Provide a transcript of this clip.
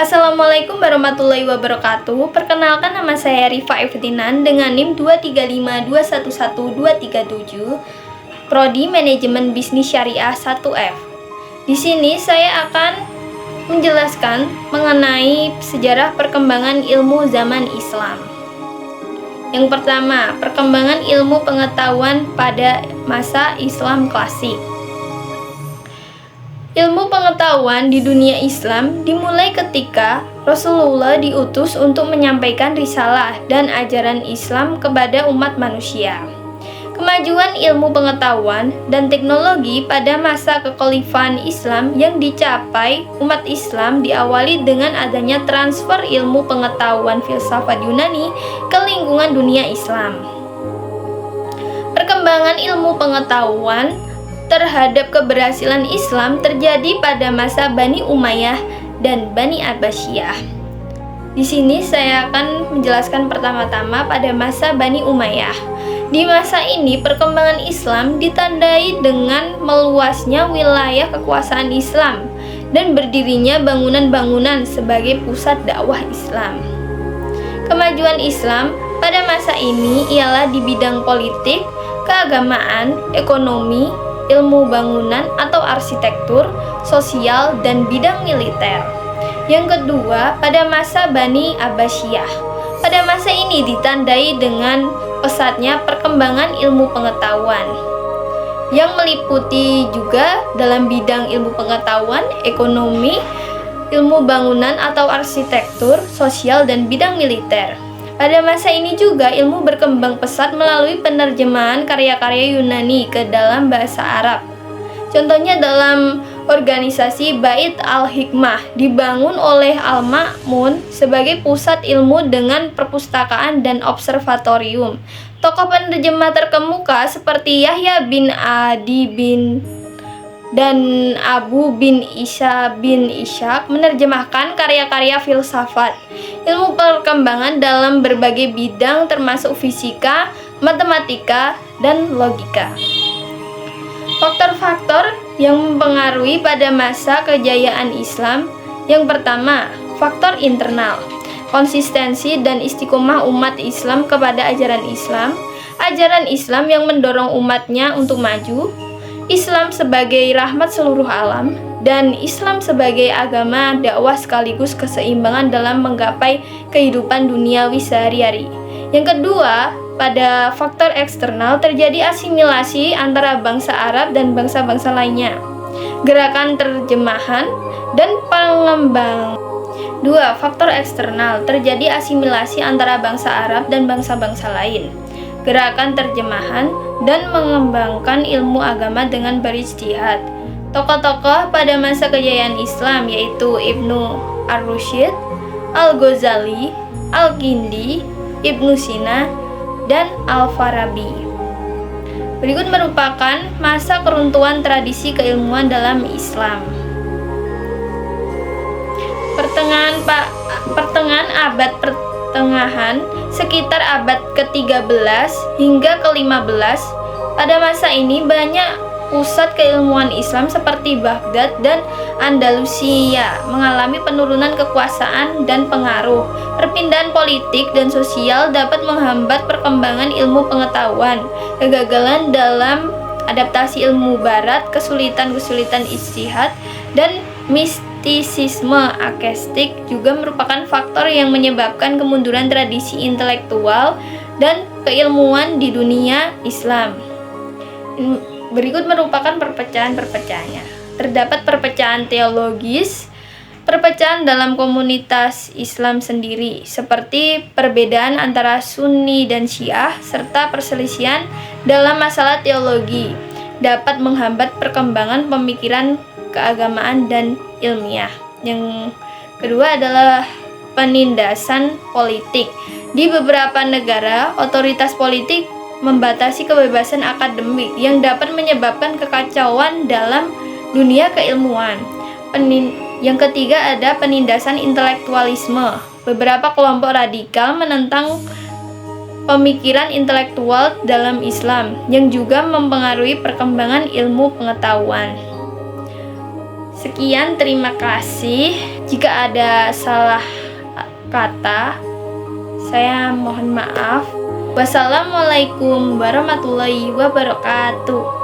Assalamualaikum warahmatullahi wabarakatuh. Perkenalkan, nama saya Rifa Eftinan dengan NIM 235211237, Prodi Manajemen Bisnis Syariah 1F. Di sini saya akan menjelaskan mengenai sejarah perkembangan ilmu zaman Islam. Yang pertama, perkembangan ilmu pengetahuan pada masa Islam klasik. Ilmu pengetahuan di dunia Islam dimulai ketika Rasulullah diutus untuk menyampaikan risalah dan ajaran Islam kepada umat manusia. Kemajuan ilmu pengetahuan dan teknologi pada masa kekhalifahan Islam yang dicapai umat Islam diawali dengan adanya transfer ilmu pengetahuan filsafat Yunani ke lingkungan dunia Islam. Perkembangan ilmu pengetahuan terhadap keberhasilan Islam terjadi pada masa Bani Umayyah dan Bani Abbasiyah. Di sini saya akan menjelaskan pertama-tama pada masa Bani Umayyah. Di masa ini perkembangan Islam ditandai dengan meluasnya wilayah kekuasaan Islam dan berdirinya bangunan-bangunan sebagai pusat dakwah Islam. Kemajuan Islam pada masa ini ialah di bidang politik, keagamaan, ekonomi, ilmu bangunan atau arsitektur, sosial, dan bidang militer. Yang kedua, pada masa Bani Abbasiyah. Pada masa ini ditandai dengan pesatnya perkembangan ilmu pengetahuan yang meliputi juga dalam bidang ilmu pengetahuan, ekonomi, ilmu bangunan atau arsitektur, sosial, dan bidang militer. Pada masa ini juga ilmu berkembang pesat melalui penerjemahan karya-karya Yunani ke dalam bahasa Arab. Contohnya dalam organisasi Bait al-Hikmah dibangun oleh Al-Ma'mun sebagai pusat ilmu dengan perpustakaan dan observatorium. Tokoh penerjemah terkemuka seperti Yahya bin Adi dan Abu bin Isa bin Ishaq menerjemahkan karya-karya filsafat, ilmu perkembangan dalam berbagai bidang termasuk fisika, matematika, dan logika. Faktor-faktor yang mempengaruhi pada masa kejayaan Islam. Yang pertama, faktor internal, konsistensi dan istiqomah umat Islam kepada ajaran Islam yang mendorong umatnya untuk maju, Islam sebagai rahmat seluruh alam, dan Islam sebagai agama dakwah sekaligus keseimbangan dalam menggapai kehidupan duniawi sehari-hari. Yang kedua, pada faktor eksternal terjadi asimilasi antara bangsa Arab dan bangsa-bangsa lainnya, gerakan terjemahan dan pengembang. Dua, faktor eksternal terjadi asimilasi antara bangsa Arab dan bangsa-bangsa lain, gerakan terjemahan dan mengembangkan ilmu agama dengan berijtihad. Tokoh-tokoh pada masa kejayaan Islam yaitu Ibnu Ar-Rusyid, Al-Ghazali, Al-Kindi, Ibnu Sina, dan Al-Farabi. Berikut merupakan masa keruntuhan tradisi keilmuan dalam Islam. Pertengahan abad pertengahan sekitar abad ke-13 hingga ke-15. Pada masa ini banyak pusat keilmuan Islam seperti Baghdad dan Andalusia mengalami penurunan kekuasaan dan pengaruh. Perpindahan politik dan sosial dapat menghambat perkembangan ilmu pengetahuan. Kegagalan dalam adaptasi ilmu barat, kesulitan-kesulitan ijtihad, dan mistisisme akestik juga merupakan faktor yang menyebabkan kemunduran tradisi intelektual dan keilmuan di dunia Islam. Berikut merupakan perpecahan-perpecahannya. Terdapat perpecahan teologis, perpecahan dalam komunitas Islam sendiri, seperti perbedaan antara Sunni dan Syiah, serta perselisihan dalam masalah teologi dapat menghambat perkembangan pemikiran keagamaan dan ilmiah. Yang kedua adalah penindasan politik. Di beberapa negara, otoritas politik membatasi kebebasan akademik yang dapat menyebabkan kekacauan dalam dunia keilmuan. Yang ketiga ada penindasan intelektualisme. Beberapa kelompok radikal menentang pemikiran intelektual dalam Islam yang juga mempengaruhi perkembangan ilmu pengetahuan. Sekian, terima kasih. Jika ada salah kata, saya mohon maaf. Wassalamualaikum warahmatullahi wabarakatuh.